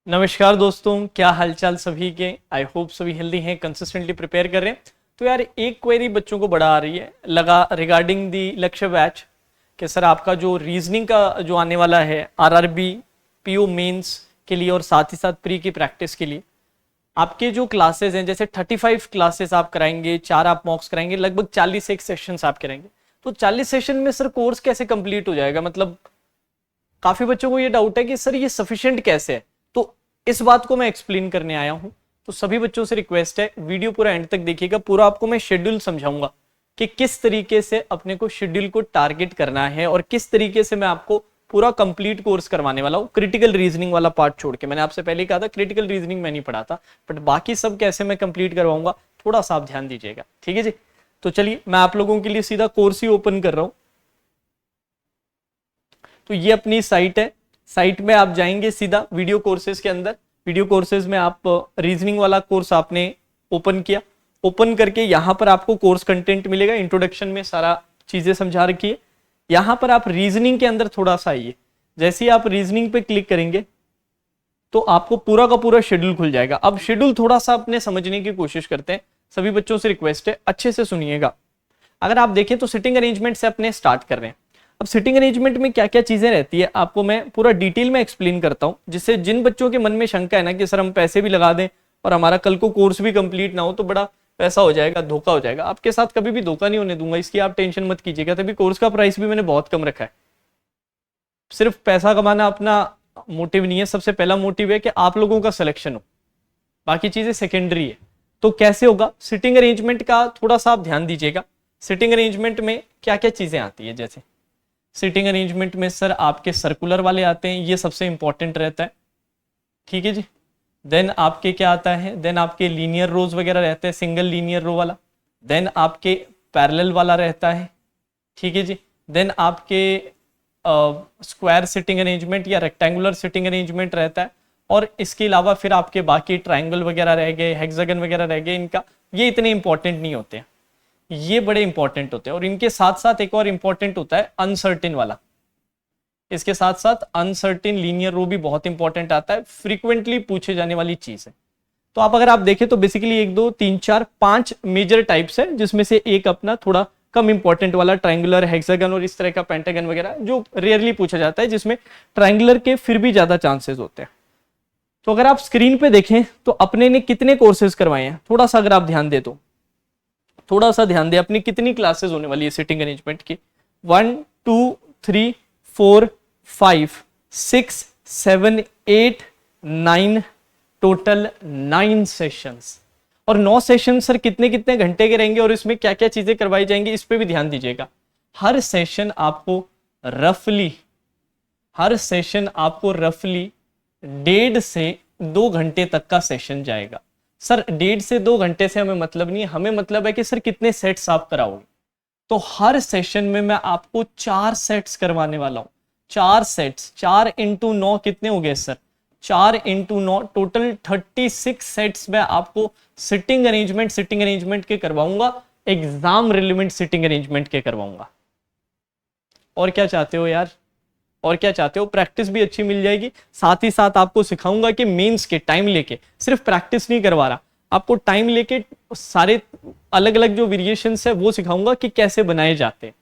नमस्कार दोस्तों, क्या हालचाल सभी के। आई होप सभी हेल्दी हैं, कंसिस्टेंटली प्रिपेयर कर रहे हैं। तो यार एक क्वेरी बच्चों को बड़ा आ रही है लगा रिगार्डिंग दी लक्ष्य बैच कि सर आपका जो रीजनिंग का जो आने वाला है आरआरबी पीओ मेंस के लिए और साथ ही साथ प्री की प्रैक्टिस के लिए आपके जो क्लासेस हैं, जैसे 35 क्लासेस आप कराएंगे, 4 आप मॉक्स कराएंगे, लगभग 40 एक सेशंस आप कराएंगे। तो 40 सेशन में सर कोर्स कैसे कंप्लीट हो जाएगा? मतलब काफी बच्चों को ये डाउट है कि सर ये सफिशिएंट कैसे है। तो इस बात को मैं एक्सप्लेन करने आया हूं। तो सभी बच्चों से रिक्वेस्ट है, वीडियो पूरा एंड तक देखिएगा। पूरा आपको मैं शेड्यूल समझाऊंगा कि किस तरीके से अपने को शेड्यूल को टारगेट करना है और किस तरीके से मैं आपको पूरा कंप्लीट कोर्स करवाने वाला हूँ। क्रिटिकल रीजनिंग वाला पार्ट छोड़ के, मैंने आपसे पहले कहा था क्रिटिकल रीजनिंग मैं नहीं पढ़ाता, बट बाकी सब कैसे मैं कंप्लीट करवाऊंगा थोड़ा सा आप ध्यान दीजिएगा, ठीक है जी। तो चलिए मैं आप लोगों के लिए सीधा कोर्स ही ओपन कर रहा हूं। तो ये अपनी साइट है, साइट में आप जाएंगे सीधा वीडियो कोर्सेज के अंदर। वीडियो कोर्सेज में आप रीजनिंग वाला कोर्स आपने ओपन किया, ओपन करके यहाँ पर आपको कोर्स कंटेंट मिलेगा। इंट्रोडक्शन में सारा चीजें समझा रखी है। यहाँ पर आप रीजनिंग के अंदर थोड़ा सा आइए। जैसे ही आप रीजनिंग पे क्लिक करेंगे तो आपको पूरा का पूरा शेड्यूल खुल जाएगा। अब शेड्यूल थोड़ा सा अपने समझने की कोशिश करते हैं। सभी बच्चों से रिक्वेस्ट है, अच्छे से सुनिएगा। अगर आप देखें तो सिटिंग अरेंजमेंट से अपने स्टार्ट कर रहे हैं। अब सिटिंग अरेंजमेंट में क्या क्या चीजें रहती है आपको मैं पूरा डिटेल में एक्सप्लेन करता हूं, जिससे जिन बच्चों के मन में शंका है ना कि सर हम पैसे भी लगा दें और हमारा कल को कोर्स भी कंप्लीट ना हो तो बड़ा पैसा हो जाएगा, धोखा हो जाएगा। आपके साथ कभी भी धोखा नहीं होने दूंगा, इसकी आप टेंशन मत कीजिएगा। तभी कोर्स का प्राइस भी मैंने बहुत कम रखा है। सिर्फ पैसा कमाना अपना मोटिव नहीं है, सबसे पहला मोटिव है कि आप लोगों का सिलेक्शन हो, बाकी चीजें सेकेंडरी है। तो कैसे होगा सिटिंग अरेंजमेंट का थोड़ा सा आप ध्यान दीजिएगा। सिटिंग अरेंजमेंट में क्या क्या चीजें आती है, जैसे सिटिंग अरेंजमेंट में सर आपके सर्कुलर वाले आते हैं, ये सबसे इंपॉर्टेंट रहता है, ठीक है जी। देन आपके क्या आता है, देन आपके लीनियर रोज वगैरह रहते हैं, सिंगल लीनियर रो वाला। देन आपके पैरेलल वाला रहता है, ठीक है जी। देन आपके स्क्वायर सिटिंग अरेंजमेंट या रेक्टेंगुलर सिटिंग अरेंजमेंट रहता है। और इसके अलावा फिर आपके बाकी ट्राइंगल वगैरह रह गए, हेक्सागन वगैरह रह गए, इनका ये इतने इंपॉर्टेंट नहीं होते हैं, ये बड़े इंपॉर्टेंट होते हैं। और इनके साथ साथ एक और इंपॉर्टेंट होता है अनसर्टेन वाला। इसके साथ साथ अनसर्टेन लीनियर रो भी बहुत इंपॉर्टेंट आता है, फ्रीक्वेंटली पूछे जाने वाली चीज है। तो आप अगर आप देखें तो बेसिकली 1 2 3 4 5 मेजर टाइप्स है, जिसमें से एक अपना थोड़ा कम इंपॉर्टेंट वाला ट्राइंगुलर, हेक्सागन और इस तरह का पेंटागन वगैरह, जो रेयरली पूछा जाता है, जिसमें ट्राइंगुलर के फिर भी ज्यादा चांसेस होते हैं। तो अगर आप स्क्रीन पे देखें तो अपने ने कितने कोर्सेज करवाए हैं, थोड़ा सा अगर आप ध्यान दे तो थोड़ा सा ध्यान दे, अपनी कितनी क्लासेस होने वाली है सिटिंग अरेंजमेंट की। 1 2 3 4 5 6 7 8 9, टोटल 9 सेशंस। और 9 सेशन सर कितने कितने घंटे के रहेंगे और इसमें क्या क्या चीजें करवाई जाएंगी, इस पे भी ध्यान दीजिएगा। हर सेशन आपको रफली 1.5 से 2 घंटे तक का सेशन जाएगा। सर 1.5 से 2 घंटे से हमें मतलब नहीं है, हमें मतलब है कि सर कितने सेट्स आप कराओगे। तो हर सेशन में मैं आपको 4 सेट्स करवाने वाला हूं। 4 सेट्स, 4 × 9 कितने हो गए सर? 4 × 9 टोटल 36 सेट्स में आपको सिटिंग अरेंजमेंट के करवाऊंगा, एग्जाम रिलेवेंट सिटिंग अरेंजमेंट के करवाऊंगा। और क्या चाहते हो यार, और क्या चाहते हो? प्रैक्टिस भी अच्छी मिल जाएगी, साथ ही साथ आपको सिखाऊंगा कि मेंस के टाइम लेके, सिर्फ प्रैक्टिस नहीं करवा रहा, आपको टाइम लेके सारे अलग अलग जो वेरिएशंस है वो सिखाऊंगा कि कैसे बनाए जाते हैं,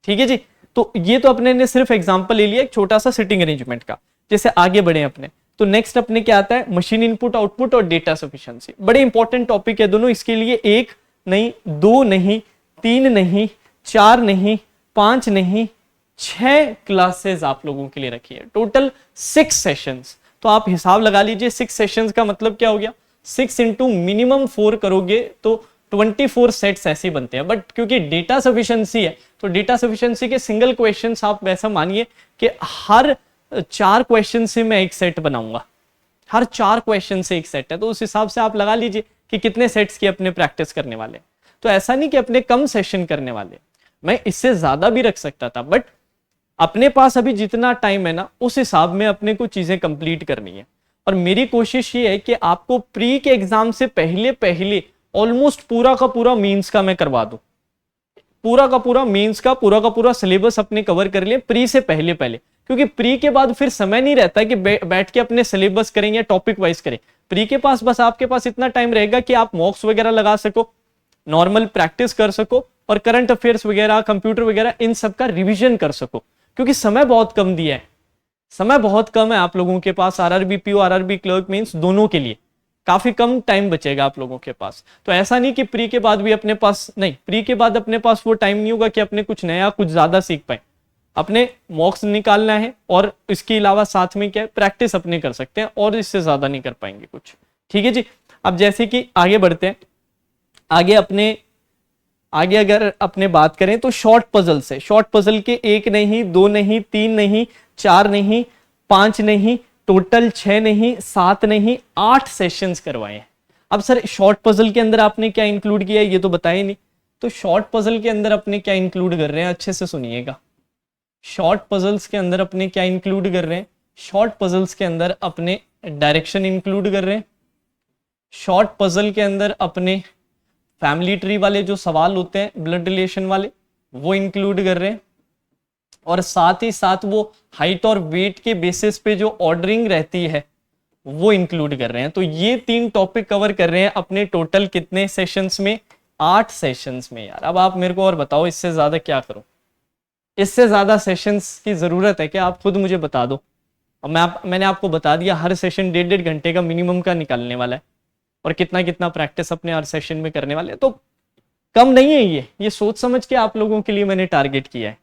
ठीक है जी। तो ये तो अपने ने सिर्फ एग्जांपल ले लिया एक छोटा सा सिटिंग अरेंजमेंट का। जैसे आगे बढ़े अपने, तो नेक्स्ट अपने क्या आता है, मशीन इनपुट आउटपुट और डेटा सफिशिएंसी। बड़े इंपॉर्टेंट टॉपिक है दोनों। इसके लिए 1 नहीं, 2 नहीं, 3 नहीं, 4 नहीं, 5 नहीं, 6 क्लासेस आप लोगों के लिए रखी है। Total 6 sessions. तो आप हिसाब लगा लीजिए 6 सेशंस का मतलब क्या हो गया। 6 × मिनिमम 4 करोगे तो 24 सेट्स ऐसे बनते हैं। बट क्योंकि डेटा सफिशिएंसी है तो डेटा सफिशिएंसी के सिंगल क्वेश्चंस आप वैसा मानिए कि हर 4 क्वेश्चन से मैं एक सेट बनाऊंगा। हर 4 क्वेश्चन से एक सेट है, तो उस हिसाब से आप लगा लीजिए कि कितने सेट्स की अपने प्रैक्टिस करने वाले। तो ऐसा नहीं कि अपने कम सेशन करने वाले, मैं इससे ज्यादा भी रख सकता था, बट अपने पास अभी जितना टाइम है ना उस हिसाब में अपने को चीजें कंप्लीट करनी है। और मेरी कोशिश ये है कि आपको प्री के एग्जाम से पहले ऑलमोस्ट पूरा का पूरा मेंस का मैं करवा दूं। पूरा का पूरा मेंस का पूरा सिलेबस अपने कवर कर लिए प्री से पहले। क्योंकि प्री के बाद फिर समय नहीं रहता है कि बैठ के अपने सिलेबस करें या टॉपिक वाइज करें। प्री के पास बस आपके पास इतना टाइम रहेगा कि आप मॉक्स वगैरह लगा सको, नॉर्मल प्रैक्टिस कर सको और करंट अफेयर्स वगैरह, कंप्यूटर वगैरह, इन सब का रिवीजन कर सको, क्योंकि समय बहुत कम दिया है, समय बहुत कम है आप लोगों के पास। RRB PO, RRB clerk mains दोनों के लिए काफी कम टाइम बचेगा आप लोगों के पास। तो ऐसा नहीं कि प्री के बाद भी अपने पास, नहीं, प्री के बाद अपने पास वो टाइम नहीं होगा कि अपने कुछ नया, कुछ ज्यादा सीख पाए। अपने मॉक्स निकालना है और इसके अलावा साथ में क्या है, प्रैक्टिस अपने कर सकते हैं और इससे ज्यादा नहीं कर पाएंगे कुछ। ठीक है जी। अब जैसे कि आगे बढ़ते हैं, आगे अगर अपने बात करें तो शॉर्ट पजल से, शॉर्ट पजल के 1 नहीं, 2 नहीं, 3 नहीं, 4 नहीं, 5 नहीं, टोटल 6 नहीं, 7 नहीं, 8 सेशंस करवाए हैं। अब सर शॉर्ट पजल के अंदर आपने क्या इंक्लूड किया है ये तो बताया नहीं। तो शॉर्ट पजल के अंदर अपने क्या इंक्लूड कर रहे हैं, अच्छे से सुनिएगा। शॉर्ट पजल्स के अंदर अपने क्या इंक्लूड कर रहे हैं, शॉर्ट पजल्स के अंदर अपने डायरेक्शन इंक्लूड कर रहे हैं। शॉर्ट पजल के अंदर अपने फैमिली ट्री वाले जो सवाल होते हैं, ब्लड रिलेशन वाले, वो इंक्लूड कर रहे हैं। और साथ ही साथ वो हाइट और वेट के बेसिस पे जो ऑर्डरिंग रहती है वो इंक्लूड कर रहे हैं। तो ये 3 टॉपिक कवर कर रहे हैं अपने टोटल कितने सेशंस में, 8 सेशंस में। यार अब आप मेरे को और बताओ इससे ज्यादा क्या करूं, इससे ज्यादा सेशंस की जरूरत है क्या, आप खुद मुझे बता दो। और मैंने आपको बता दिया हर सेशन 1.5 घंटे का मिनिमम का निकालने वाला है और कितना कितना प्रैक्टिस अपने हर सेशन में करने वाले हैं। तो कम नहीं है ये सोच समझ के आप लोगों के लिए मैंने टारगेट किया है।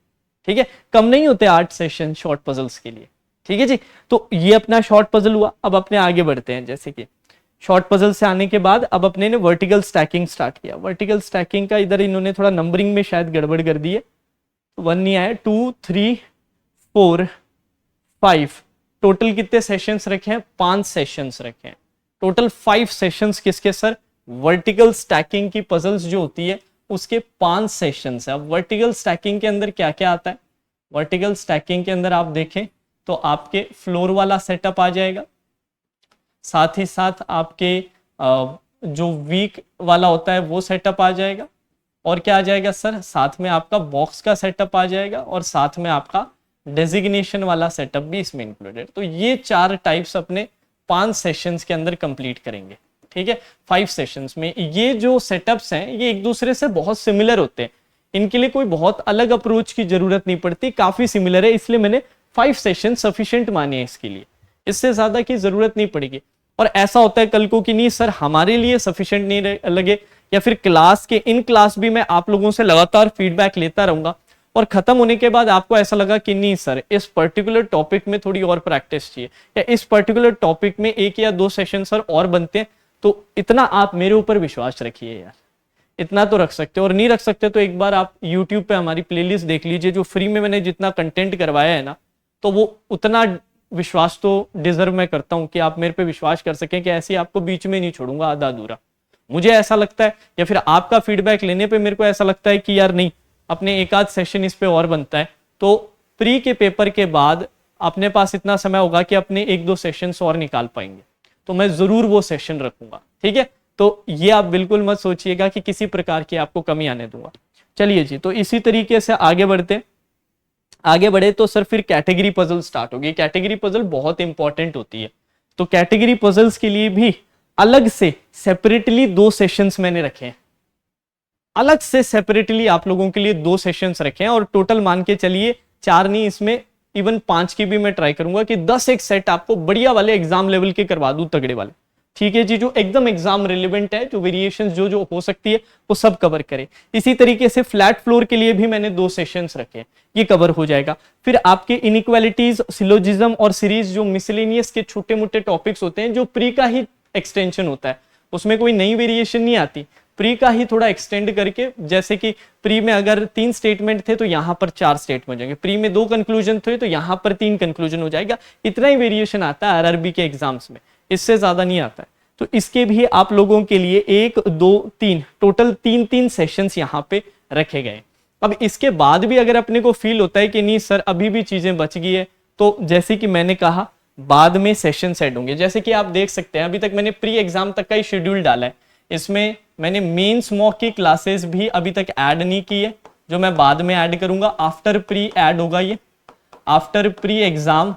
ठीक है, कम नहीं होते 8 सेशन शॉर्ट पजल्स के लिए। ठीक है जी। तो ये अपना शॉर्ट पजल हुआ। अब अपने आगे बढ़ते हैं, जैसे कि शॉर्ट पजल से आने के बाद अब अपने ने वर्टिकल स्टैकिंग स्टार्ट किया। वर्टिकल स्टैकिंग का इधर इन्होंने थोड़ा नंबरिंग में शायद गड़बड़ कर दी है, 1 नहीं आया, 2 3 4 5, टोटल कितने सेशंस रखे हैं, 5 सेशंस रखे हैं। टोटल 5 सेशंस किसके सर, वर्टिकल स्टैकिंग की पजल्स जो होती है उसके 5 सेशंस है। अब वर्टिकल स्टैकिंग के अंदर क्या क्या आता है, वर्टिकल स्टैकिंग के अंदर आप देखें तो आपके फ्लोर वाला सेटअप आ जाएगा, साथ ही साथ आपके जो वीक वाला होता है वो सेटअप आ जाएगा, और क्या आ जाएगा सर, साथ में आपका बॉक्स का सेटअप आ जाएगा, और साथ में आपका डेजिग्नेशन वाला सेटअप भी इसमें इंक्लूडेड। तो ये 4 टाइप्स अपने 5 सेशंस के अंदर कंप्लीट करेंगे। ठीक है, 5 सेशंस में ये जो सेटअप्स हैं ये एक दूसरे से बहुत सिमिलर होते हैं, इनके लिए कोई बहुत अलग अप्रोच की जरूरत नहीं पड़ती, काफी सिमिलर है, इसलिए मैंने 5 सेशन सफिशिएंट माने हैं इसके लिए, इससे ज्यादा की जरूरत नहीं पड़ेगी। और ऐसा होता है कल को कि नहीं सर हमारे लिए सफिशिएंट नहीं लगे, या फिर क्लास के इन क्लास भी मैं आप लोगों से लगातार फीडबैक लेता रहूंगा और खत्म होने के बाद आपको ऐसा लगा कि नहीं सर इस पर्टिकुलर टॉपिक में थोड़ी और प्रैक्टिस चाहिए, या इस पर्टिकुलर टॉपिक में 1 या 2 सेशन सर और बनते हैं, तो इतना आप मेरे ऊपर विश्वास रखिए यार, इतना तो रख सकते हो। और नहीं रख सकते तो एक बार आप YouTube पे हमारी प्लेलिस्ट देख लीजिए, जो फ्री में मैंने जितना कंटेंट करवाया है ना, तो वो उतना विश्वास तो डिजर्व मैं करता हूं कि आप मेरे पे विश्वास कर सकें कि ऐसे आपको बीच में नहीं छोड़ूंगा आधा अधूरा। मुझे ऐसा लगता है, या फिर आपका फीडबैक लेने पे मेरे को ऐसा लगता है कि यार नहीं अपने एक आध सेशन इस पे और बनता है, तो प्री के पेपर के बाद अपने पास इतना समय होगा कि अपने 1-2 सेशन और निकाल पाएंगे, तो मैं जरूर वो सेशन रखूंगा। ठीक है, तो ये आप बिल्कुल मत सोचिएगा कि किसी प्रकार की आपको कमी आने दूंगा। चलिए जी, तो इसी तरीके से आगे बढ़े तो सर फिर कैटेगरी पजल स्टार्ट होगी। कैटेगरी पजल बहुत इंपॉर्टेंट होती है, तो कैटेगरी पजल्स के लिए भी अलग से सेपरेटली 2 सेशंस मैंने रखे हैं, अलग से सेपरेटली आप लोगों के लिए 2 सेशंस रखे हैं, और टोटल मान के चलिए 4 नहीं, इसमें इवन 5 की भी मैं ट्राई करूंगा कि 10 एक सेट आपको बढ़िया वाले एग्जाम लेवल के करवा दूं, तगड़े वाले। ठीक है जी, जो एकदम एग्जाम रिलेवेंट है, जो वेरिएशंस जो हो सकती है वो सब कवर करे। इसी तरीके से फ्लैट फ्लोर के लिए भी मैंने 2 सेशंस रखे हैं, ये कवर हो जाएगा। फिर आपके इनइक्वालिटीज, सिलोजिज्म और सीरीज, जो मिसलेनियस के छोटे मोटे टॉपिक्स होते हैं, जो प्री का ही एक्सटेंशन होता है, उसमें कोई नई वेरिएशन नहीं आती, प्री का ही थोड़ा एक्सटेंड करके, जैसे कि प्री में अगर 3 स्टेटमेंट थे तो यहां पर 4 स्टेटमेंट हो जाएंगे, प्री में 2 कंक्लूजन थे तो यहां पर 3 कंक्लूजन हो जाएगा। इतना ही वेरिएशन आता है आरआरबी के एग्जाम्स में, इससे ज्यादा नहीं आता है। तो इसके भी आप लोगों के लिए 1 2 3 टोटल 3 सेशंस यहाँ पे रखे गए। अब इसके बाद भी अगर अपने को फील होता है कि नहीं सर अभी भी चीजें बच गई है, तो जैसे कि मैंने कहा बाद में सेशन सेट होंगे। जैसे कि आप देख सकते हैं अभी तक मैंने प्री एग्जाम तक का ही शेड्यूल डाला है, इसमें मैंने मेंस मॉक की क्लासेस भी अभी तक ऐड नहीं की है, जो मैं बाद में ऐड करूंगा, आफ्टर प्री ऐड होगा ये। आफ्टर प्री एग्जाम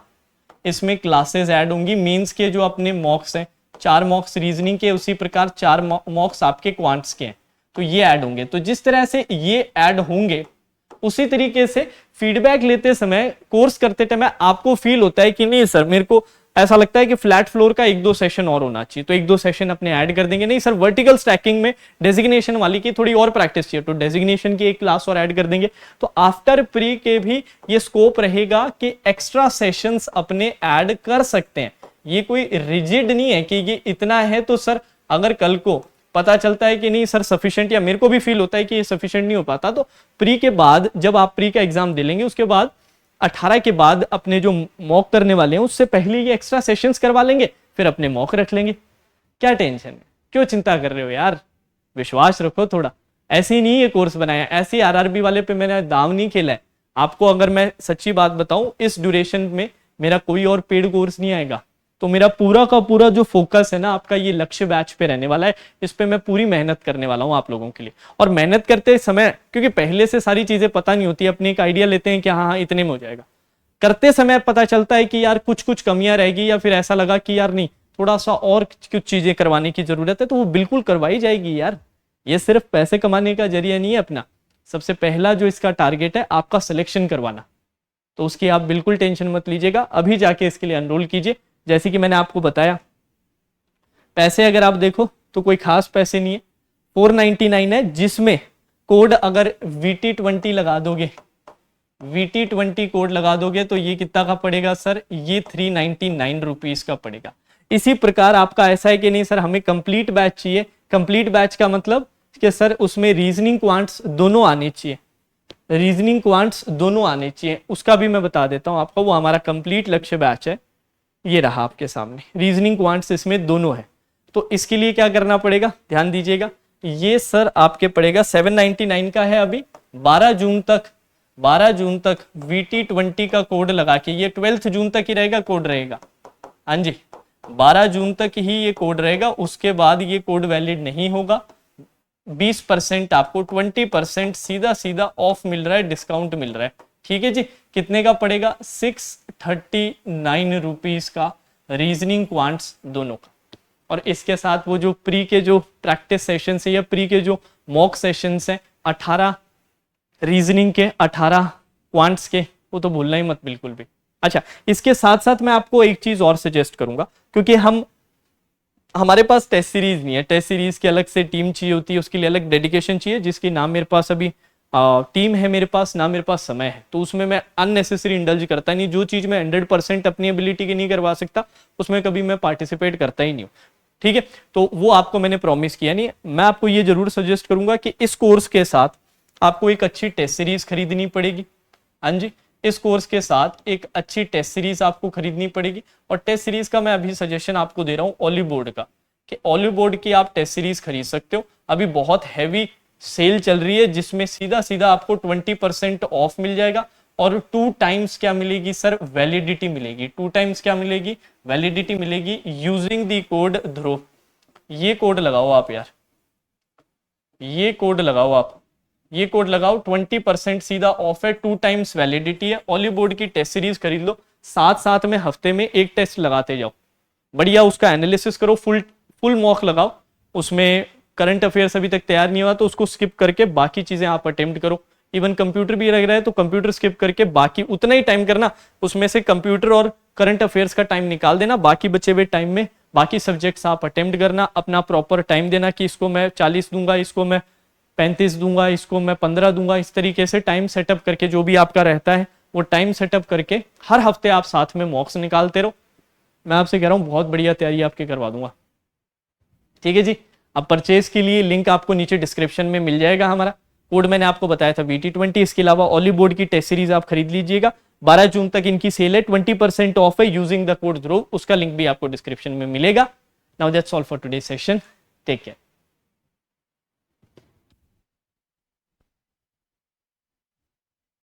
इसमें क्लासेस ऐड होंगी। मेंस के जो अपने मॉक्स हैं, 4 मॉक्स रीजनिंग के, उसी प्रकार 4 मॉक्स आपके क्वांट्स के हैं, तो ये ऐड होंगे। तो जिस तरह से ये ऐड होंगे उसी तरीके से फीडबैक लेते समय, कोर्स करते टाइम आपको फील होता है कि नहीं सर, मेरे को ऐसा लगता है कि फ्लैट फ्लोर का 1-2 सेशन और होना चाहिए, तो 1-2 सेशन अपने ऐड कर देंगे। नहीं सर, वर्टिकल स्टैकिंग में डेजिग्नेशन वाली की थोड़ी और प्रैक्टिस चाहिए, तो डेजिग्नेशन की एक क्लास और ऐड कर देंगे। तो आफ्टर प्री के भी ये स्कोप रहेगा कि एक्स्ट्रा सेशंस अपने ऐड कर सकते हैं। ये कोई रिजिड नहीं है कि ये इतना है, तो सर अगर कल को पता चलता है कि नहीं सर सफिशिएंट, या मेरे को भी फील होता है कि ये सफिशिएंट नहीं हो पाता, तो प्री के बाद जब आप प्री का एग्जाम दे लेंगे, उसके बाद 18 के बाद अपने जो मॉक करने वाले हैं उससे पहले ये एक्स्ट्रा सेशंस करवा लेंगे, फिर अपने मॉक रख लेंगे। क्या टेंशन है, क्यों चिंता कर रहे हो यार, विश्वास रखो थोड़ा। ऐसे ही नहीं ये कोर्स बनाया, ऐसे आरआरबी वाले पे मैंने दाव नहीं खेला है। आपको अगर मैं सच्ची बात बताऊं, इस ड्यूरेशन में मेरा कोई और पेड कोर्स नहीं आएगा, तो मेरा पूरा का पूरा जो फोकस है ना आपका ये लक्ष्य बैच पे रहने वाला है। इस पे मैं पूरी मेहनत करने वाला हूं आप लोगों के लिए। और मेहनत करते समय, क्योंकि पहले से सारी चीजें पता नहीं होती, अपने एक आइडिया लेते हैं कि हाँ इतने में हो जाएगा, करते समय पता चलता है कि यार कुछ कुछ कमियां रहेगी, या फिर ऐसा लगा कि यार नहीं थोड़ा सा और कुछ चीजें करवाने की जरूरत है, तो वो बिल्कुल करवाई जाएगी यार। ये सिर्फ पैसे कमाने का जरिया नहीं है अपना, सबसे पहला जो इसका टारगेट है आपका सिलेक्शन करवाना, तो उसकी आप बिल्कुल टेंशन मत लीजिएगा। अभी जाके इसके लिए एनरोल कीजिए। जैसे कि मैंने आपको बताया, पैसे अगर आप देखो तो कोई खास पैसे नहीं है, 499 है, जिसमें कोड अगर VT20 लगा दोगे, VT20 कोड लगा दोगे तो ये कितना का पड़ेगा सर, ये 399 रुपीज का पड़ेगा। इसी प्रकार आपका ऐसा है कि नहीं सर हमें कंप्लीट बैच चाहिए, कंप्लीट बैच का मतलब कि सर उसमें रीजनिंग क्वांट्स दोनों आने चाहिए, रीजनिंग क्वांट्स दोनों आने चाहिए, उसका भी मैं बता देता हूं आपको। वो हमारा कंप्लीट लक्ष्य बैच है, ये रहा आपके सामने, रीजनिंग क्वांट्स इसमें दोनों है। तो इसके लिए क्या करना पड़ेगा, ध्यान दीजिएगा, ये सर आपके पड़ेगा 799 का है अभी। 12 जून तक VT20 का कोड लगा के, ये 12 जून तक ही रहेगा कोड रहेगा, हाँ जी 12 जून तक ही ये कोड रहेगा, उसके बाद ये कोड वैलिड नहीं होगा। 20% आपको 20% सीधा सीधा ऑफ मिल रहा है, डिस्काउंट मिल रहा है, ठीक है जी। कितने का पड़ेगा, 639 रुपीज का रीजनिंग क्वांट्स दोनों का। और इसके साथ वो जो प्री के जो प्रैक्टिस सेशन है या प्री के जो मॉक सेशंस हैं, 18 रीजनिंग के 18 क्वांट्स के, वो तो भूलना ही मत बिल्कुल भी। अच्छा, इसके साथ साथ मैं आपको एक चीज और सजेस्ट करूंगा, क्योंकि हमारे पास टेस्ट सीरीज नहीं है, टेस्ट सीरीज की अलग से टीम चाहिए होती है, उसके लिए अलग डेडिकेशन चाहिए, जिसकी नाम मेरे पास अभी टीम है मेरे पास, ना मेरे पास समय है, तो उसमें मैं अननेसेसरी इंडल्ज करता नहीं। जो चीज मैं 100% अपनी एबिलिटी की नहीं करवा सकता, उसमें कभी मैं पार्टिसिपेट करता ही नहीं हूँ, ठीक है। तो वो आपको मैंने प्रॉमिस किया नहीं। मैं आपको ये जरूर सजेस्ट करूंगा कि इस कोर्स के साथ आपको एक अच्छी टेस्ट सीरीज खरीदनी पड़ेगी, हाँ जी, इस कोर्स के साथ एक अच्छी टेस्ट सीरीज आपको खरीदनी पड़ेगी। और टेस्ट सीरीज का मैं अभी सजेशन आपको दे रहा हूँ ओली बोर्ड का, कि ओली बोर्ड की आप टेस्ट सीरीज खरीद सकते हो। अभी बहुत हैवी सेल चल रही है, जिसमें सीधा सीधा आपको 20% ऑफ मिल जाएगा, और 2 टाइम्स क्या मिलेगी सर, वैलिडिटी मिलेगी। 2 टाइम्स क्या मिलेगी, वैलिडिटी मिलेगी, यूजिंग दी कोड ध्रुव। ये कोड लगाओ आप यार, ये कोड लगाओ आप, ये कोड लगाओ, 20% सीधा ऑफ है, 2 टाइम्स वैलिडिटी है। ओली बोर्ड की टेस्ट सीरीज खरीद लो, साथ साथ में हफ्ते में एक टेस्ट लगाते जाओ, बढ़िया उसका एनालिसिस करो, फुल मॉक लगाओ, उसमें करंट अफेयर्स अभी तक तैयार नहीं हुआ तो उसको स्किप करके बाकी चीजें आप अटेम्प्ट करो। इवन कंप्यूटर भी लग रहा है तो कंप्यूटर स्किप करके बाकी उतना ही टाइम करना, उसमें से कंप्यूटर और करंट अफेयर्स का टाइम निकाल देना, बाकी बचे हुए टाइम में बाकी सब्जेक्ट्स आप अटेम्प्ट करना। अपना प्रॉपर टाइम देना कि इसको मैं 40 दूंगा, इसको मैं 35 दूंगा, इसको मैं 15 दूंगा, इस तरीके से टाइम सेटअप करके, जो भी आपका रहता है वो टाइम सेटअप करके हर हफ्ते आप साथ में मॉक्स निकालते रहो। मैं आपसे कह रहा हूँ बहुत बढ़िया तैयारी आपके करवा दूंगा, ठीक है जी। अब परचेज के लिए लिंक आपको नीचे डिस्क्रिप्शन में मिल जाएगा। हमारा कोड मैंने आपको बताया था VT20, इसके अलावा ओली बोर्ड की टेस्ट सीरीज आप खरीद लीजिएगा। 12 जून तक इनकी सेल है, 20% ऑफ है यूजिंग द कोड ध्रुव, उसका लिंक भी आपको डिस्क्रिप्शन में मिलेगा। Now that's all for today session, take care.